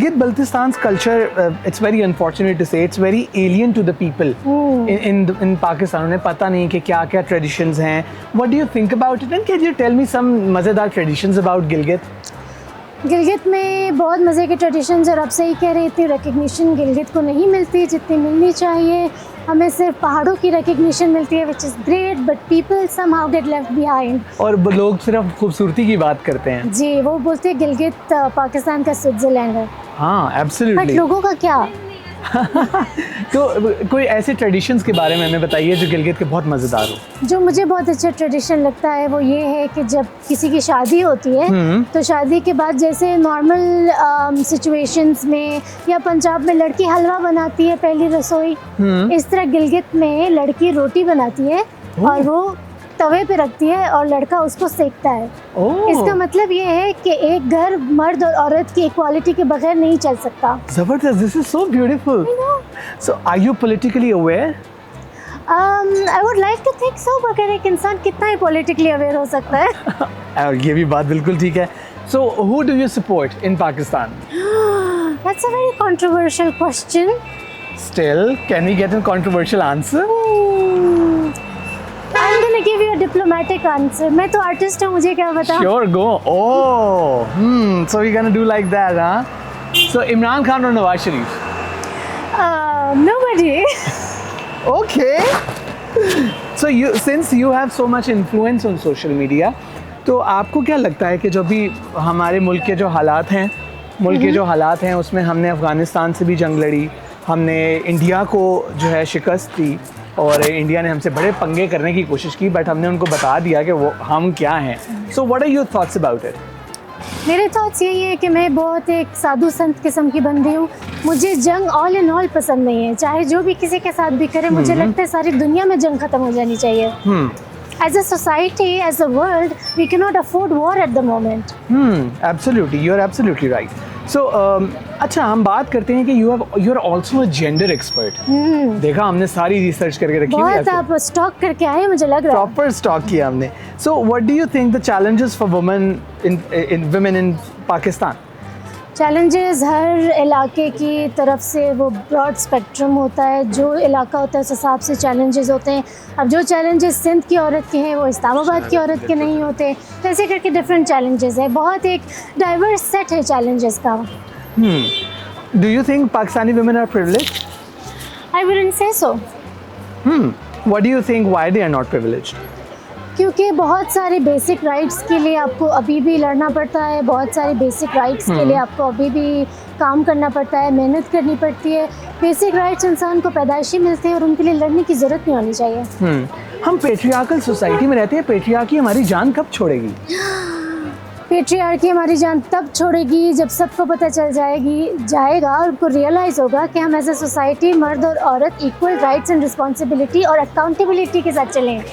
Gilgit-Baltistan's culture, it's very unfortunate to say, it's very alien to the people in Pakistan. उन्हें पता नहीं कि क्या क्या traditions हैं. What do you think about it? And can you tell me some मज़ेदार traditions about Gilgit? Gilgit में बहुत मज़े के ट्रेडिशंस, और आप सही कह रहे हैं, इतनी रिकग्निशन गिलगित को नहीं मिलती जितनी मिलनी चाहिए. हमें सिर्फ पहाड़ों की रिकग्निशन मिलती है, which is great, but people somehow get left behind. और लोग सिर्फ खूबसूरती की बात करते हैं. जी, वो बोलते हैं गिलगित पाकिस्तान का स्विट्ज़रलैंड है. हाँ, एब्सोल्युटली. बट लोगों का क्या? तो कोई ऐसे ट्रेडिशंस के बारे में हमें बताइए जो गिलगित के बहुत मज़ेदार हो. जो मुझे बहुत अच्छा ट्रेडिशन लगता है वो ये है कि जब किसी की शादी होती है तो शादी के बाद जैसे नॉर्मल सिचुएशंस में या पंजाब में लड़की हलवा बनाती है पहली रसोई, इस तरह गिलगित में लड़की रोटी बनाती है और वो तवे पे रखती है और लड़का उसको सेकता है. इसका मतलब ये है कि एक घर मर्द और औरत की इक्वालिटी के बगैर नहीं चल सकता. जबरदस्त. This is so beautiful. So are you politically aware? I would like to think so, मगर एक इंसान कितना ही पॉलिटिकली अवेयर हो सकता है. और ये भी बात बिल्कुल ठीक है. So who do you support in Pakistan? That's a very controversial question. Still, can we get a controversial answer? I'm gonna give you a diplomatic answer. मैं तो आर्टिस्ट हूँ, मुझे क्या पता. Sure, go. Oh, so we're gonna do like that, huh? So Imran Khan or Nawaz Sharif? Nobody. Okay. So since you have so much influence on social media, तो आपको क्या लगता है कि जो भी हमारे मुल्क के जो हालात हैं, उसमें हमने अफ़गानिस्तान से भी जंग लड़ी, हमने इंडिया को जो है शिकस्त दी और इंडिया ने हमसे बड़े पंगे करने की कोशिश की, बट हमने उनको बता दिया कि वो हम क्या हैं. So what are your thoughts about it? मेरे थॉट्स यही है कि मैं बहुत एक साधु संत किस्म की बंदी हूँ. मुझे जंग ऑल इन ऑल पसंद नहीं है, चाहे जो भी किसी के साथ भी करे. मुझे लगता है सारी दुनिया में जंग खत्म हो जानी चाहिए. As a society, as a world, we cannot afford war at the moment. Absolutely, you're absolutely right. So, अच्छा, हम बात करते हैं कि you're also a gender expert. देखा हमने सारी रिसर्च करके रखी हुई है. बहुत आप स्टॉक करके आए, मुझे लग रहा है. Proper स्टॉक किया हमने. So, what do you think the challenges for women in Pakistan? Challenges हर इलाके की तरफ से वो ब्रॉड स्पेक्ट्रम होता है. जो इलाका होता है उस हिसाब से चैलेंजेस होते हैं. अब जो चैलेंजेस सिंध की औरत के हैं वो इस्लामाबाद की औरत के नहीं होते. तो ऐसे करके डिफरेंट चैलेंजेस है. बहुत एक डाइवर्स सेट है चैलेंजेस का. Do you think Pakistani women are privileged? I wouldn't say so. What do you think why they are not privileged? क्योंकि बहुत सारे बेसिक राइट्स के लिए आपको अभी भी लड़ना पड़ता है. बहुत सारे बेसिक राइट्स के लिए आपको अभी भी काम करना पड़ता है, मेहनत करनी पड़ती है. बेसिक राइट्स इंसान को पैदाइशी मिलते हैं और उनके लिए लड़ने की ज़रूरत नहीं होनी चाहिए. हम पेट्रियार्कल सोसाइटी में रहते हैं. पेट्रियार्की हमारी जान कब छोड़ेगी? पेट्रियार्की हमारी जान तब छोड़ेगी जब सबको पता चल जाएगा और उनको रियलाइज़ होगा कि हम एज ए सोसाइटी मर्द और औरत इक्वल राइट्स एंड रिस्पॉन्सिबिलिटी और अकाउंटेबिलिटी के साथ चलें.